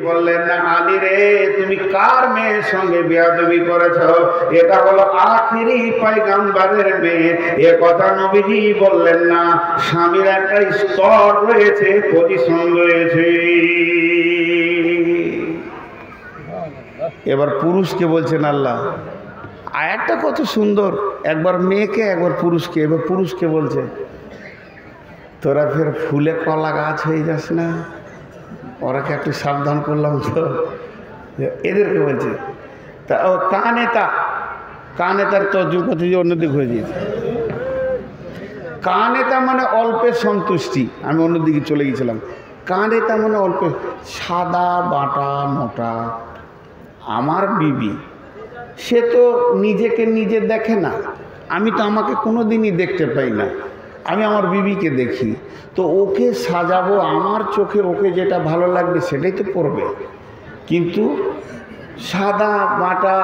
বললেন, না আলী রে, তুমি কার মেয়ের সঙ্গে বেয়াদবি করেছ? এটা হলো আখিরি পয়গম্বরের মেয়ে। এ কথা নবীজি বললেন না। স্বামীর একটা স্তর রয়েছে, পজিশন রয়েছে। এবার পুরুষকে বলছেন আল্লাহ। আয়াতটা কত সুন্দর, একবার মেয়েকে একবার পুরুষকে। এবার পুরুষকে বলছে, তোরা ফের ফুলে কলা গাছ হয়ে যাস না। ওরাকে একটু সাবধান করলাম তো, এদেরকে বলছে। তা ও কানেতার তর্জমা করতে যে অন্যদিক হয়ে দিয়েছে। কানেতা মানে অল্পের সন্তুষ্টি। আমি অন্যদিকে চলে গেছিলাম। কানেতা মানে অল্প, সাদা বাটা মোটা। আমার বিবি, সে তো নিজেকে নিজে দেখে না। আমি তো আমাকে কোনো দিনই দেখতে পাই না। আমি আমার বিবিকে দেখি, তো ওকে সাজাবো আমার চোখে, ওকে যেটা ভালো লাগবে সেটাই তো করবে। কিন্তু সাদা বাটা,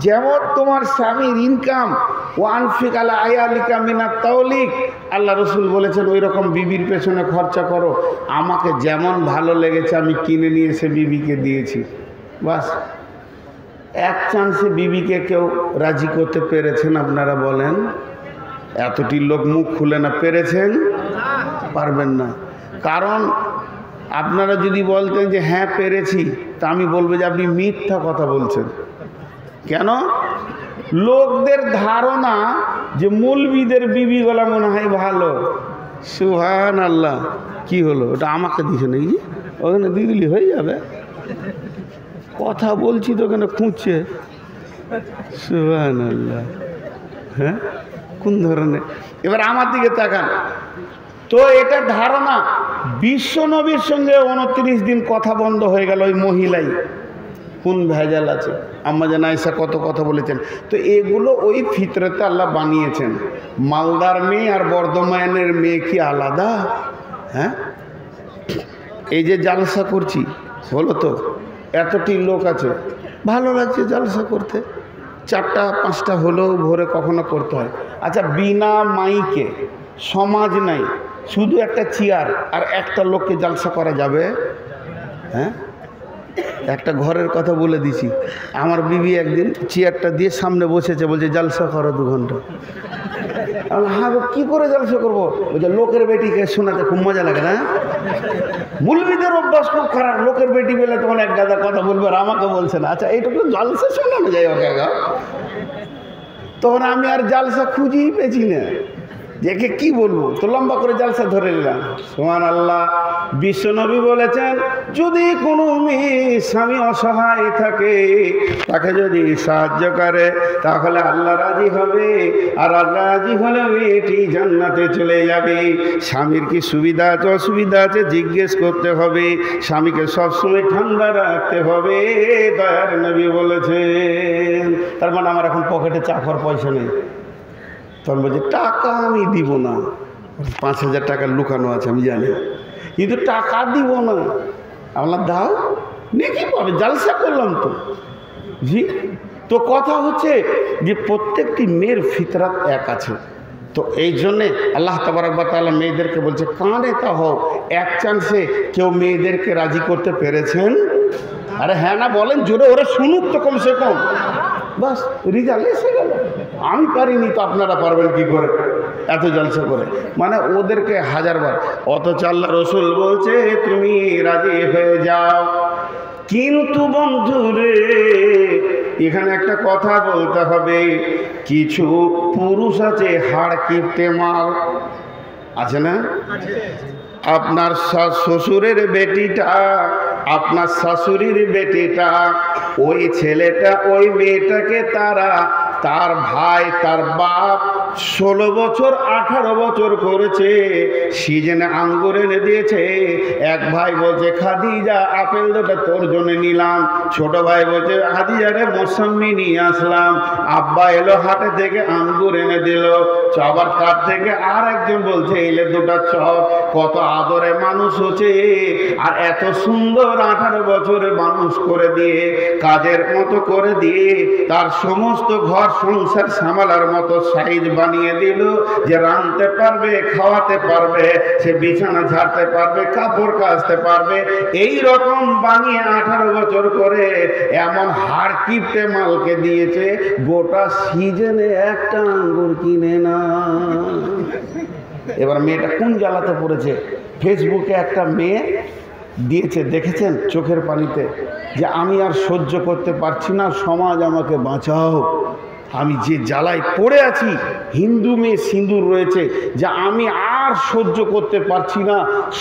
যেমন তোমার স্বামীর ইনকাম, ওয়ানফিক আলা আয়ালিকা মিনাত তাওলিক, আল্লাহ রসুল বলেছেন ওই রকম বিবির পেছনে খরচা করো। আমাকে যেমন ভালো লেগেছে আমি কিনে নিয়ে এসে বিবিকে দিয়েছি, বাস। এক চান্সে বিবিকে কেউ রাজি করতে পেরেছেন আপনারা বলেন? এতটি লোক মুখ খুলে না, পেরেছেন? পারবেন না। কারণ আপনারা যদি বলতেন যে হ্যাঁ পেরেছি, তা আমি বলবো যে আপনি মিথ্যা কথা বলছেন। কেন? লোকদের ধারণা যে মৌলবীদের বিবিগুলা মনে হয় ভালো। সুবহানাল্লাহ। কি হলো ওটা? আমাকে দিছে নাকি? ওখানে দিয়ে দিলি হয়ে যাবে। কথা বলছি তো ওখানে খুঁজছে। সুবহানাল্লাহ। হ্যাঁ, কোন ধরনের? এবার আমার দিকে তাকান তো। এটা ধারণা বিশ্ব নবীর সঙ্গে 29 দিন কথা বন্ধ হয়ে গেল ওই মহিলাই। কোন ভেজাল আছে? আম্মা জান আয়েশা কত কথা বলেছেন। তো এগুলো ওই ফিতরতে আল্লাহ বানিয়েছেন। মালদার মেয়ে আর বর্ধমানের মেয়ে কি আলাদা? হ্যাঁ, এই যে জালসা করছি, হলো তো এতটি লোক আছে, ভালো লাগছে জালসা করতে। 4টা 5টা হলেও ভোরে কখনো করতে হয়। আচ্ছা, বিনা মাইকে, সমাজ নাই, শুধু একটা চেয়ার আর একটা লোককে জালসা করা যাবে? হ্যাঁ, একটা ঘরের কথা বলে দিছি। আমার বিবি একদিন চেয়ারটা দিয়ে সামনে বসেছে, বলছে জালসা করো 2 ঘন্টা। হ্যাঁ, কি করে জালসা করবো? বলছে লোকের বেটিকে শোনাতে খুব মজা লাগে না? মুলবিদের অভ্যাস খুব খারাপ। লোকের বেটি পেলে তখন এক গাদা কথা বলবে আর আমাকে বলছে না। আচ্ছা, এইটুকু জালসা শোনানো যায় ওকে? তখন আমি আর জালসা খুঁজেই পেয়েছি না, দেখে কি বলবো, তো লম্বা করে জালসা ধরে নিলাম। সুবহানাল্লাহ। বিশ্বনবী বলেছেন, যদি কোনো মেয়ে স্বামী অসহায় থাকে, তাকে যদি সাহায্য করে তাহলে আল্লাহ রাজি হবে, আর আল্লাহ রাজি হলে মেয়েটি জান্নাতে চলে যাবে। স্বামীর কি সুবিধা আছে অসুবিধা আছে জিজ্ঞেস করতে হবে। স্বামীকে সবসময় ঠান্ডা রাখতে হবে, দয়ার নবী বলেছেন। তার মানে আমার এখন পকেটে চা খাওয়ার পয়সা নেই। তখন বলছে টাকা আমি দিব না। 5,000 টাকা লুকানো আছে আমি জানি, কিন্তু টাকা দিব না। আপনার দাও, নেকি পাবে, জালসা করলাম তো। জি, তো কথা হচ্ছে যে প্রত্যেকটি মেয়ের ফিতরাত এক আছে। তো এই জন্যে আল্লাহ তাবারক ওয়া তাআলা মেয়েদেরকে বলছে কানে তা হও। এক চান্সে কেউ মেয়েদেরকে রাজি করতে পেরেছেন? আরে হ্যাঁ না বলেন জোরে, ওরা শুনুক তো কমসে কম। বাস, রিজাল্ট এসে গেল। আমি পারিনি তো আপনারা পারবেন কি করে এত জলসা করে? মানে ওদেরকে 1000 বার। অথচ আল্লাহ রসুল বলছে তুমি রাজি হয়ে যাও। কিন্তু বন্ধুরে, এখানে একটা কথা বলতে হবে। কিছু পুরুষ আছে হাড় কিপটে মাল, আছে না? আপনার শ্বশুরের বেটিটা, আপনার শাশুড়ির বেটিটা, ওই ছেলেটা ওই মেয়েটাকে তার ভাই তার বাপ 16 বছর 18 বছর করেছে, সিজনে আঙ্গুর এনে দিয়েছে। এক ভাই বলছে খাদিজা আপেল দুটো তোর জন্য নিলাম, ছোট ভাই বলছে খাদিজা রে মৌসম্বি নিয়ে আসলাম। আব্বা এলো হাটে থেকে আঙ্গুর এনে দিল। আবার তার থেকে আর একজন বলছে এলে দুটা চপ। কত আদরে মানুষ হচ্ছে, আর এত সুন্দর 18 বছরে মানুষ করে দিয়ে, কাজের মতো করে দিয়ে, তার সমস্ত ঘর সংসার সামালার মতো সাইজ বানিয়ে দিল যে রাঁধতে পারবে, খাওয়াতে পারবে, সে বিছানা ঝাড়তে পারবে, কাপড় কাচতে পারবে। এই রকম বানিয়ে 18 বছর করে এমন হাড় কিপটে মালকে দিয়েছে, গোটা সিজনে একটা আঙ্গুর কিনে না। এবার মেয়েটা কোন জ্বালাতে পড়েছে, ফেসবুকে একটা মেয়ে দিয়েছে, দেখেছেন চোখের পানিতে, যে আমি আর সহ্য করতে পারছি না, সমাজ আমাকে বাঁচাও, আমি যে জ্বালায় পড়ে আছি, হিন্দু মেয়ে সিঁদুর রয়েছে, যে আমি আর সহ্য করতে পারছি না,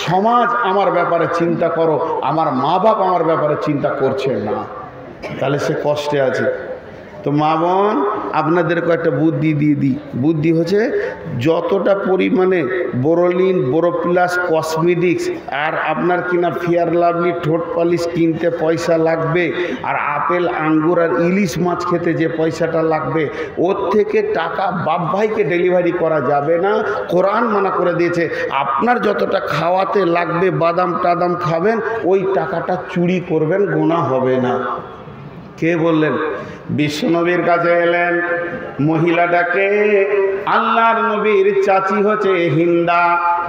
সমাজ আমার ব্যাপারে চিন্তা করো, আমার মা বাপ আমার ব্যাপারে চিন্তা করছে না। তাহলে সে কষ্টে আছে। তো মা বোন, আপনাদেরকে একটা বুদ্ধি দিয়ে দিই। বুদ্ধি হচ্ছে, যতটা পরিমাণে বোরোলিন, বোরোপ্লাস, কসমেটিক্স আর আপনার কিনা ফেয়ার লাভলি ঠোঁট পালিশ কিনতে পয়সা লাগবে, আর আপেল, আঙ্গুর আর ইলিশ মাছ খেতে যে পয়সাটা লাগবে, ওর থেকে টাকা বাপ ভাইকে ডেলিভারি করা যাবে না। কোরআন মানা করে দিয়েছে, আপনার যতটা খাওয়াতে লাগবে, বাদাম টাদাম খাবেন, ওই টাকাটা চুরি করবেন, গোনা হবে না। কে বললেন? বিশ্বনবীর কাছে এলেন মহিলাটাকে। আল্লাহর নবীর চাচি হচ্ছে হিন্দা,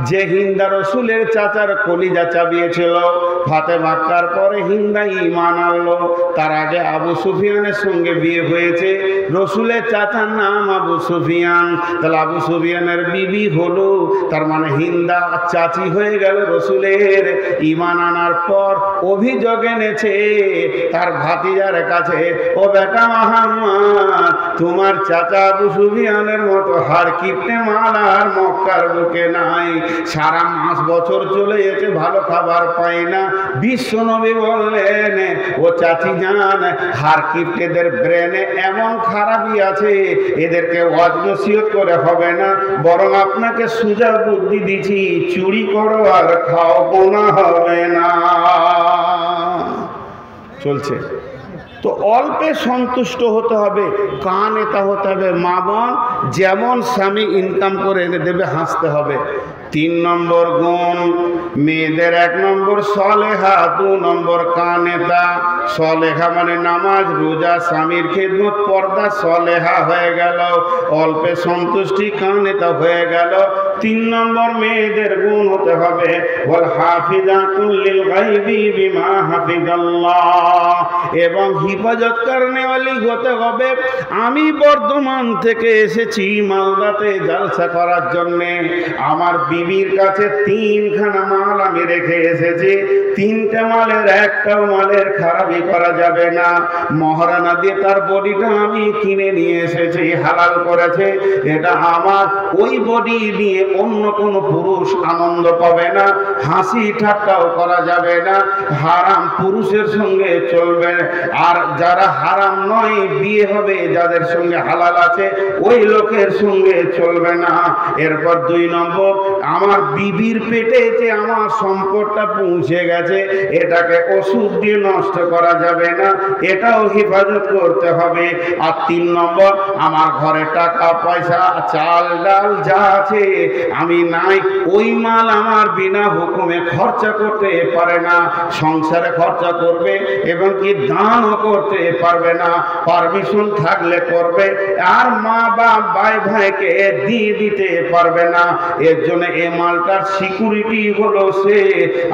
যে হিন্দা রসুলের চাচার কলিজা চাবিয়েছিল। ফাতে মাক্কার পরে হিন্দা ঈমান আনলো। তার আগে আবু সুফিয়ানের সঙ্গে বিয়ে হয়েছে। রসুলের চাচার নাম আবু সুফিয়ান, তাহলে আবু সুফিয়ানের বিবি হলো, তার মানে হিন্দা চাচি হয়ে গেল রসুলের। ঈমান আনার পর অভিযোগ এনেছে তার ভাতিজার কাছে, ও বেটা মুহাম্মদ, তোমার চাচা আবু সুফিয়ানের মতো হাড় কিপটে মাল আর মক্কার বুকে নাই। সারা মাস বছর চলে গেছে, ভালো খাবার পাই না। বিশ্বনবী বললেন, ও চাচি জান, হাড় কিপটেদের ব্রেনে এমন খারাপই আছে, এদেরকে ওয়াজ নসিহত করে হবে না, বরং আপনাকে সুজা বুদ্ধি দিছি, চুরি করো আর খাও, গোনা হবে না। চলছে তো অল্পে সন্তুষ্ট হতে হবে, কান এটা হতে হবে। মা বোন, যেমন স্বামী ইনকাম করে এনে দেবে, হাসতে হবে। 3 নম্বর গুণ মেয়েদের, 1 নম্বর সলেহা, 2 নম্বর কানেতা। সলেহা মানে নামাজ, রোজা, স্বামীর খেদমত, পর্দা, সলেহা হয়ে গেল। অল্পে সন্তুষ্টি, কানেতা হয়ে গেল। 3 নম্বর মেয়েদের গুণ হতে হবে, ওয়াল হাফিজাতুল লিল গায়বি বিমা হাফিজাল্লাহ, এবং হিফাজত করনেওয়ালি হতে হবে। আমি বর্ধমান থেকে এসেছি মালদাতে জলসা করার জন্যে। আমার বিবির কাছে 3খানা মাল আমি রেখে এসেছি। 3টে মালের একটাও মালের খারাপই করা যাবে না। মহারানা দিয়ে তার বডিটা আমি কিনে নিয়ে এসেছি, হালাল করেছে, এটা আমার। ওই বডি দিয়ে অন্য কোনো পুরুষ আনন্দ পাবে না, হাসি ঠাট্টাও করা যাবে না। হারাম পুরুষের সঙ্গে চলবে, আর যারা হারাম নয়, বিয়ে হবে যাদের সঙ্গে হালাল আছে, ওই লোকের সঙ্গে চলবে না। এরপর 2 নম্বর, আমার বিবির পেটে যে আমার সম্পদটা পৌঁছে গেছে, এটাকে ওষুধ দিয়ে নষ্ট করা যাবে না, এটাও হেফাজত করতে হবে। আর 3 নম্বর, আমার ঘরে টাকা পয়সা, চাল ডাল যা আছে, আমি নাই, ওই মাল আমার বিনা হুকুমে খরচা করতে পারে না। সংসারে খরচা করবে এবং কি দানও করতে পারবে না, পারমিশন থাকলে করবে, আর মা বাপ ভাই ভাইকে দিয়ে দিতে পারবে না। এর জন্য এই মালটার সিকিউরিটি হলো সে।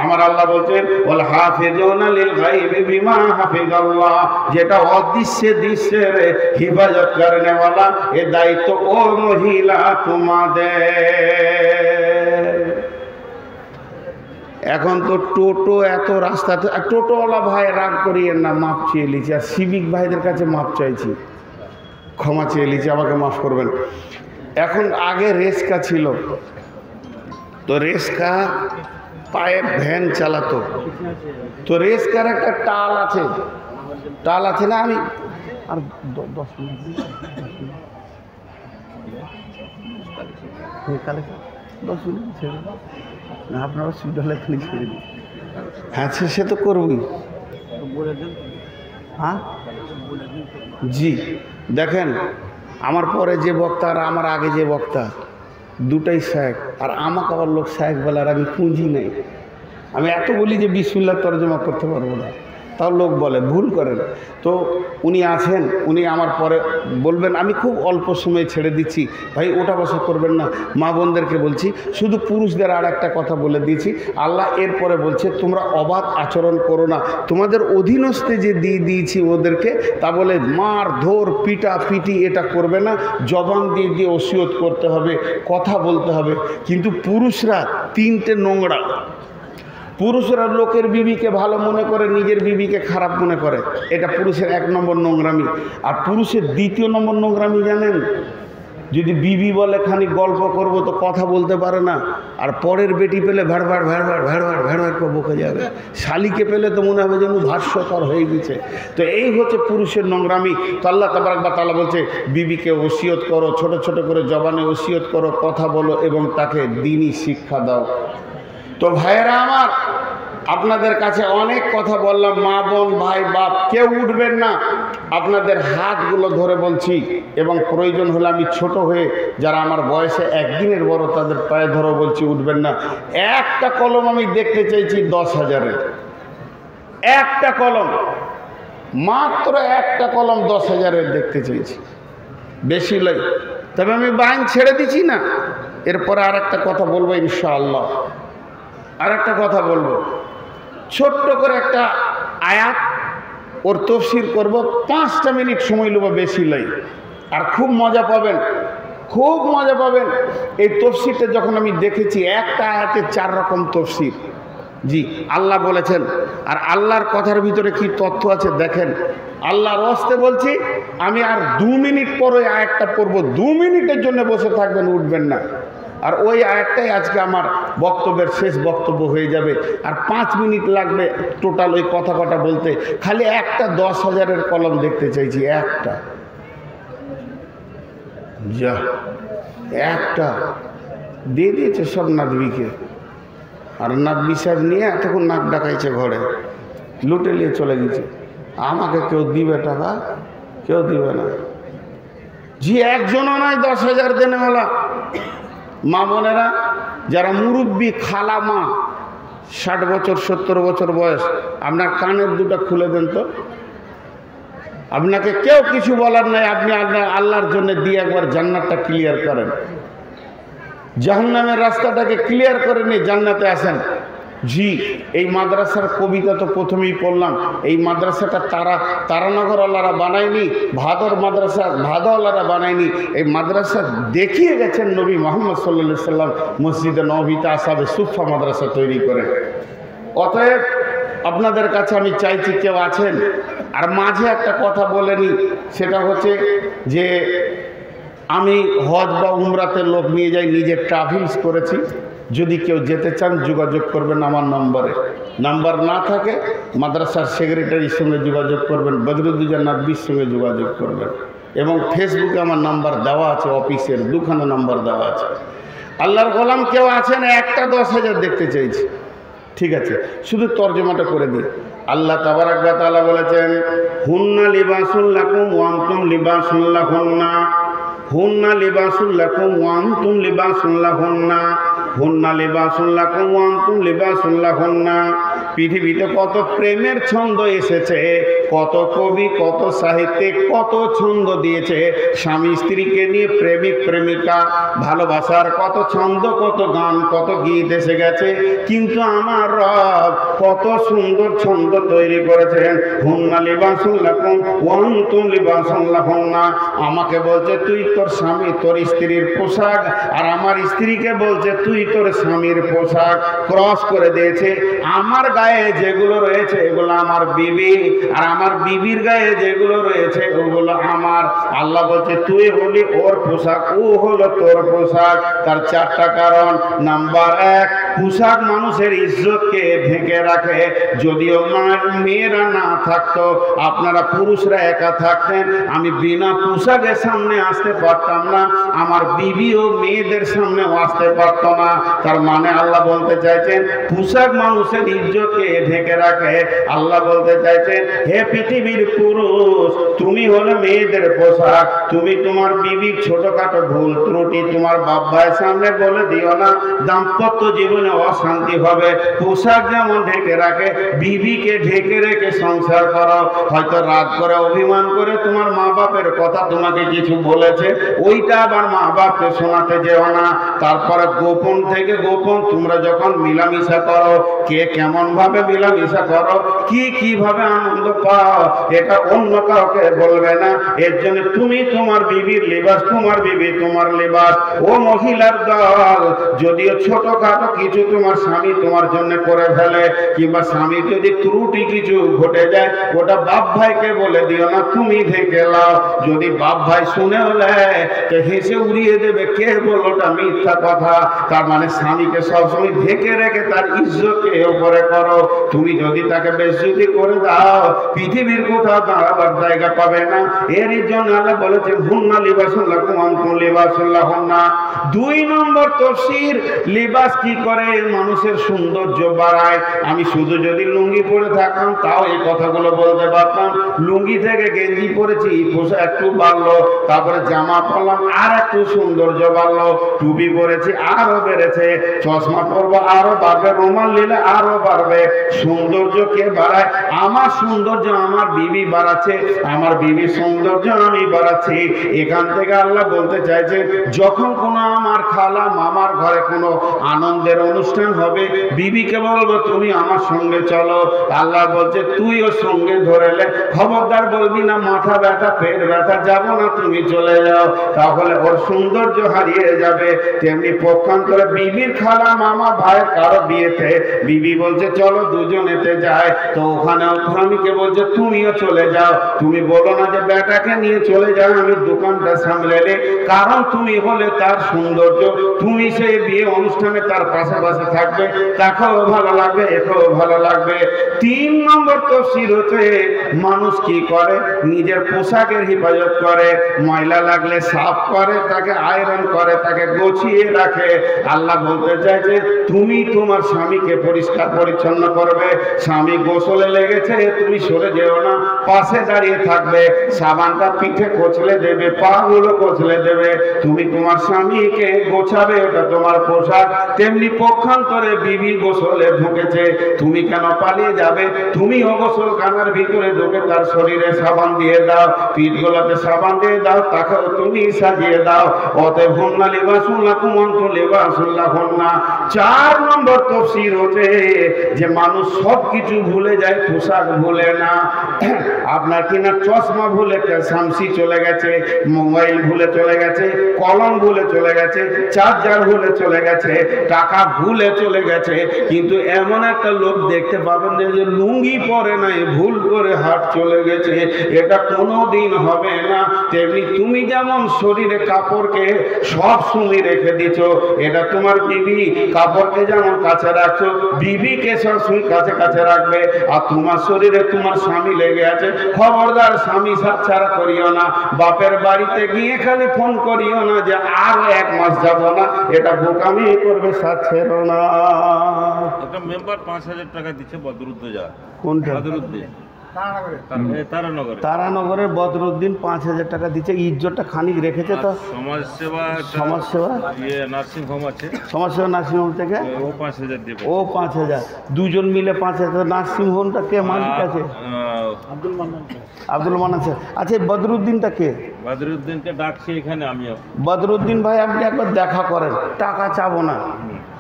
আমার আল্লাহ বলছেন, ওয়াল হাফিজুনা লিল গায়বি বিমা হাফিজাল্লাহ, যেটা অদৃশ্যে দৃশ্যের হিফাজত করেনেওয়ালা, এ দায়িত্ব ও মহিলা তোমাদের। এখন তো টোটো এত রাস্তাতে, টোটোওয়ালা ভাই রাগ করিয়েন না, মাপ চেয়ে নিয়েছি। আর সিভিক ভাইদের কাছে মাপ চাইছি, ক্ষমা চেয়ে নিয়েছি, আমাকে মাফ করবেন। এখন আগে রেস্কা ছিল, তো রেস্কা পায়ে ভ্যান চালাতো, তো রেস্কার একটা টাল আছে, টাল আছে না। আমি আর 10 মিনিট, 10 মিনিট ছেড়ে না, আপনারা সুইডলে খালি ছেড়ে দিন। হ্যাঁ, সে তো করবই। হ্যাঁ জি, দেখেন, আমার পরে যে বক্তা আর আমার আগে যে বক্তা, দুটাই শেখ। আর আমাকে আবার লোক শেখ বলার আমি পুঁজি নেই। আমি এত বলি যে বিসমিল্লাহ তরজমা করতে পারবো না। তাও লোক বলে, ভুল করেন। তো উনি আছেন, উনি আমার পরে বলবেন, আমি খুব অল্প সময় ছেড়ে দিচ্ছি, ভাই ওটা বসা করবেন না। মা বোনদেরকে বলছি, শুধু পুরুষদের আর একটা কথা বলে দিয়েছি, আল্লাহ এরপরে বলছে তোমরা অবাধ আচরণ করো না, তোমাদের অধীনস্থে যে দিয়ে দিয়েছি ওদেরকে, তা বলে মার ধর পিটা পিটি এটা করবে না, জবান দিয়ে দিয়ে ওসিয়ত করতে হবে, কথা বলতে হবে। কিন্তু পুরুষরা তিনটে নোংরা। পুরুষরা লোকের বিবিকে ভালো মনে করে, নিজের বিবিকে খারাপ মনে করে, এটা পুরুষের 1 নম্বর নোংরামি। আর পুরুষের 2 নম্বর নোংরামি জানেন, যদি বিবি বলে খানিক গল্প করব তো কথা বলতে পারে না, আর পরের বেটি পেলে ভ্যাড়ভাড় ভ্যাড়ভাড় ভ্যাড়ভাড় ভ্যাড়ভাড় করে বকে যাবে, শালিকে পেলে তো মনে হবে যেন ভাষ্যকর হয়ে গেছে। তো এই হচ্ছে পুরুষের নোংরামি। তো আল্লাহ তাবারক ওয়া তাআলা বলছে বিবিকে ওসিয়ত করো, ছোট ছোট করে জবানে ওসিয়ত করো, কথা বলো এবং তাকে দ্বীনি শিক্ষা দাও। তো ভাইয়েরা আমার, আপনাদের কাছে অনেক কথা বললাম, মা বোন ভাই বাপ কেউ উঠবেন না, আপনাদের হাতগুলো ধরে বলছি, এবং প্রয়োজন হলে আমি ছোট হয়ে যারা আমার বয়সে 1 দিনের বড় তাদের পায়ে ধরে বলছি, উঠবেন না। একটা কলম আমি দেখতে চাইছি 10,000-এর, একটা কলম, মাত্র একটা কলম 10,000-এর দেখতে চাইছি, বেশি লই। তবে আমি বাইন ছেড়ে দিচ্ছি না, এরপরে আর একটা কথা বলবো ইনশাআল্লাহ, আর একটা কথা বলবো, ছোট্ট করে একটা আয়াত, ওর তফসির করব, 5টা মিনিট সময় নেব, বেশি লাই, আর খুব মজা পাবেন, খুব মজা পাবেন। এই তফসিরটা যখন আমি দেখেছি, একটা আয়াতে 4 রকম তফসির। জি, আল্লাহ বলেছেন, আর আল্লাহর কথার ভিতরে কি তথ্য আছে দেখেন। আল্লাহর ওয়াস্তে বলছি, আমি আর 2 মিনিট পরে আয়াতটা পড়ব, 2 মিনিটের জন্য বসে থাকবেন, উঠবেন না। আর ওই আয়াতটাই আজকে আমার বক্তব্যের শেষ বক্তব্য হয়ে যাবে, আর 5 মিনিট লাগবে টোটাল ওই কথা কটা বলতে। খালি একটা 10,000-এর কলম দেখতে চাইছি, একটা, যা একটা দিয়ে দিয়েছে সব নাদবিকে, আর নাদবি সাহেব নিয়ে এতক্ষণ নাক ডাকাইছে ঘরে, লুটে নিয়ে চলে গেছে। আমাকে কেউ দিবে টাকা? কেউ দিবে না। জি, একজনও নয় 10,000 দেনেওয়ালা। মা বোনেরা যারা মুরব্বী, খালা মা, 60 বছর 70 বছর বয়স, আপনার কানের দুটো খুলে দেন তো, আপনাকে কেউ কিছু বলার নাই, আপনি আপনার আল্লাহর জন্য দিয়ে একবার জান্নাতটা ক্লিয়ার করেন, জাহান্নামের রাস্তাটাকে ক্লিয়ার করে নিয়ে জান্নাতে আসেন। জি, এই মাদ্রাসার কবিতা তো প্রথমেই পড়লাম। এই মাদ্রাসাটা তারানগরওয়ালারা বানায়নি, ভাদর মাদ্রাসা ভাদওয়ালারা বানায়নি। এই মাদ্রাসা দেখিয়ে গেছেন নবী মুহাম্মদ সাল্লাল্লাহু আলাইহি সাল্লাম, মসজিদে নববীতে আসহাবে সুফফা মাদ্রাসা তৈরি করে। অতএব আপনাদের কাছে আমি চাইছি, কেউ আছেন? আর মাঝে একটা কথা বলেনি, সেটা হচ্ছে যে আমি হজ বা উমরাতে লোক নিয়ে যাই, নিজে ট্রাভেলস করেছি। যদি কেউ যেতে চান যোগাযোগ করবেন আমার নম্বরে, নাম্বার না থাকে মাদ্রাসার সেক্রেটারির সঙ্গে যোগাযোগ করবেন, বদরুদ্দোজা নাদবির সঙ্গে যোগাযোগ করবেন, এবং ফেসবুকে আমার নাম্বার দেওয়া আছে, অফিসের 2খানা নাম্বার দেওয়া আছে। আল্লাহর গোলাম কেউ আছেন? একটা 10,000 দেখতে চাইছি, ঠিক আছে, শুধু তর্জমাটা করে দিই। আল্লাহ তাবারাক ওয়া তাআলা বলেছেন, হুন্না লিবাসুল লাকুম ওয়া আনতুম লিবাসুল লাহুন্না, হুন্না লিবাসুল লাকুম ওয়া আনতুম লিবাসুল লাহুন্না, হুন্না লিবাসুল লাকুম ওয়া আনতুম লিবাসুল লাহুন্না। পৃথিবীতে কত প্রেমের ছন্দ এসেছে, কত কবি, কত সাহিত্যিক, কত ছন্দ দিয়েছে স্বামী স্ত্রীকে নিয়ে, প্রেমিক প্রেমিকা, ভালোবাসার কত ছন্দ, কত গান, কত গীত এসে গেছে। কিন্তু আমার রব কত সুন্দর ছন্দ তৈরি করেছেন, হুন্না লিবাসুল লাকুম ওয়া আনতুম লিবাসুল লাহুন্না। আমাকে বলছে তুই তোর স্বামী, তোর স্ত্রীর পোশাক, আর আমার স্ত্রীকে বলছে তুই তোর স্বামীর পোশাক। ক্রস করে দিয়েছে। আমার গায়ে যেগুলো রয়েছে এগুলো আমার বিবি, আর আমার বিবির গায়ে যেগুলো রয়েছে ওগুলো আমার। আল্লাহ বলছে তুই হলি ওর পোশাক, ও হলো তোর পোশাক। তার 4টা কারণ। নাম্বার 1, পোশাক মানুষের ইজ্জতকে ঢেকে রাখে। যদিও মেয়েরা না থাকতো, আপনারা পুরুষরা একা থাকতেন, আমি বিনা পোশাকের সামনে আসতে পারতাম না, আমার বিবিও মেয়েদের সামনেও আসতে পারতো না। তার মানে আল্লাহ বলতে চাইছেন পোশাক মানুষের ইজ্জতকে ঢেকে রাখে। আল্লাহ বলতে চাইছেন হে পৃথিবীর পুরুষ, তুমি হলো মেয়েদের পোশাক। তুমি তোমার বিবির ছোটখাটো ভুল ত্রুটি তোমার বাপ ভাইয়ের সামনে বলে দিও না। দাম্পত্য জীবনে জন্য অশান্তি হবে। পোশাক যেমন ঢেকে রাখে, বিবিকে ঢেকে রেখে সংসার করো। হয়তো রাগ করে অভিমান করে তোমার মা বাপের কথা তোমাকে কিছু বলেছে, ওইটা আবার মা বাপকে শোনাতে যেও না। তারপরে গোপন থেকে গোপন তোমরা যখন মিলামিশা করো, কে কেমন ভাবে মিলামিশা করো, কিভাবে আনন্দ পাও, এটা অন্য কাউকে বলবে না। এর জন্য তুমি তোমার বিবির লিবাস, তোমার বিবি তোমার লিবাস। ও মহিলার দল, যদিও ছোটখাটো কিছু তোমার স্বামী তোমার জন্য করে ফেলে, কিংবা স্বামী যদি ত্রুটি কিছু ঘটে যায়, ওটা বাপ ভাইকে বলে দিও না, তুমি ঢেকে লাও। যদি বাপ ভাই শুনেও নেয় তো হেসে উড়িয়ে দেবে, কে বলল ওটা মিথ্যা কথা। তার মানে স্বামীকে সবসময় ঢেকে রেখে তার ইজ্জতকে উপরে করো। তুমি যদি তাকে বেইজ্জতি করে দাও, পৃথিবীর কোথাও দাঁড়াবার জায়গা পাবে না। এর জন্য আল্লাহ বলেছেন হুন্না লিবাসুল লাকুম ওয়া আনতুম লিবাসুল লাহুন্না। 2 নম্বর তাফসীর, লিবাস কি করে মানুষের সৌন্দর্য বাড়ায়। আমি শুধু যদি লুঙ্গি পরে থাকতাম তাও এই কথাগুলো বলতে পারতাম। লুঙ্গি থেকে গেঞ্জি পরেছি, পোশাক একটু বাড়লো, তারপরে জামা পরলাম আর একটু সৌন্দর্য বাড়লো, টুপি পরেছি আরো বেড়েছে, চশমা পরবো আরো বাড়বে, রুমাল নিলে আরো বাড়বে। সৌন্দর্য কে বাড়ায়? আমার সৌন্দর্য আমার বিবি বাড়াচ্ছে, আমার বিবির সৌন্দর্য আমি বাড়াচ্ছি। এখান থেকে আল্লাহ বলতে চাইছে, যখন কোনো আমার খালা মামার ঘরে কোনো আনন্দের অনুষ্ঠান হবে, বিবিকে বলবো তুমি আমার সঙ্গে চলো। আল্লাহ বলছে তুইও সঙ্গে ধরেলে, খবরদার বলবি না মাথা ব্যথা পেট ব্যথা, যাব না তুমি চলে যাও, তাহলে ওর সৌন্দর্য হারিয়ে যাবে। তেমনি পক্ষান্তরে বিবির খালা মামা ভাইয়ের কারো বিয়েতে বিবি বলছে চলো দুজনেতে যায়, তো ওখানেও স্বামীকে বলছে তুমিও চলে যাও। তুমি বলো না যে বেটাকে নিয়ে চলে যাও, আমি দোকানটা সামলালে, কারণ তুমি হলে তার সৌন্দর্য। তুমি সেই বিয়ে অনুষ্ঠানে তার পাশে পাশে থাকবে, তাকেও ভালো লাগবে, একেও ভালো লাগবে। 3 নম্বর তাফসীর হচ্ছে, মানুষ কি করে? নিজের পোশাকের হেফাজত করে, ময়লা লাগলে সাফ করে, তাকে আয়রন করে, তাকে গুছিয়ে রাখে। আল্লাহ বলতে চাইছে তুমি তোমার স্বামীকে পরিষ্কার পরিচ্ছন্ন করবে। স্বামী গোসলে লেগেছে, তুমি সরে যেও না, পাশে দাঁড়িয়ে থাকবে, সাবানটা পিঠে কচলে দেবে, পা গুলো কচলে দেবে, তুমি তোমার স্বামীকে গোছাবে, এটা তোমার পোশাক। তেমনি পক্ষান্তরে বিবি গোসলে ঢুকেছে, তুমি কেন পালিয়ে যাবে? তুমিও গোসলখানার ভিতরে ঢুকে তার শরীরে সাবান দিয়ে দাও, পিঠ গোলাতে সাবান দিয়ে দাও, তাকেও তুমি সাজিয়ে দাও। অতএব হুন্না লিবাসুল লাকুম ওয়া আনতুম লিবাসুল লাহুন্না। 4 নম্বর তাফসীর হচ্ছে যে মানুষ সব কিছু ভুলে যায়, পোশাক ভুলে না। আপনার কিনা চশমা ভুলে শামসি চলে গেছে, মোবাইল ভুলে চলে গেছে, কলম ভুলে চলে গেছে, চার্জার ভুলে চলে গেছে, টাকা ভুলে চলে গেছে, কিন্তু এমন একটা লোক দেখতে পাবেন যে লুঙ্গি পরে নাই, ভুল করে হাত চলে গেছে, এটা কোনোদিন হবে না। তেমনি তুমি যেমন শরীরে কাপড়কে সব সময় রেখে দিচ্ছ, এটা তোমার বিবি কাপড়কে যেমন কাছে রাখছো, বিবিকে সবসময় কাছে কাছে রাখবে। আর তোমার শরীরে তোমার স্বামী লেগে আছে, খবরদার স্বামী সাথ ছাড়া করিও না। বাপের বাড়িতে গিয়ে খালি ফোন করিও না যে আরো 1 মাস যাব না, এটা বোকামি করবে, সাথ ছেড়ো না। একটা মেম্বার 5000 টাকা দিচ্ছে বদরুদ্দোজা। কোনটা? বদরুদ্দিন তারানগরে। তারানগরের বদরুদ্দিন 5000 টাকা দিচ্ছে, ইজ্জতটা খানিক রেখেছে তো। সমাজসেবা নার্সিং হোম আছে, সমাজসেবা নার্সিং হোম থেকে ও 5000 দেবে। ও 5000, দুজন মিলে 5000। নার্সিং হোমটা কে মালিক আছে? আব্দুল মান্নান স্যার। আচ্ছা, বদরুদ্দিনটা কে? বদরুদ্দিনকে ডাকছি এখানে আমি। বদরুদ্দিন ভাই, আপনি একবার দেখা করেন, টাকা চাবো না,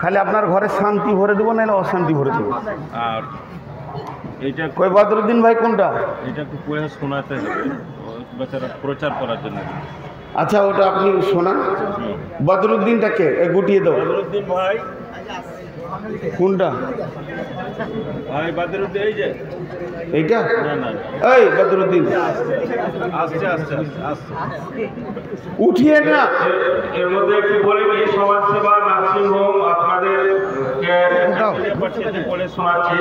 খালি আপনার ঘরে শান্তি ভরে দেবো, নাহলে অশান্তি ভরে দেবো। আর এইটা কই বদরুদ্দিন ভাই কোনটা? এটা একটু পড়ে শোনাতে হবে, বেচারা প্রচার করার জন্য। আচ্ছা, ওটা আপনি শোনান। বদরুদ্দিনটা কে? গুটিয়ে দাও। বদরুদ্দিন ভাই কোনটা? ভাই বদরুদ্দিন এই যে এইটা? না না, এই বদরুদ্দিন আসছে আসছে আসছে, উঠিয়ে না। এর মধ্যে একটু বলে এই সমাজসেবা নার্সিং হোম আপনাদের বলে শোনাচ্ছি।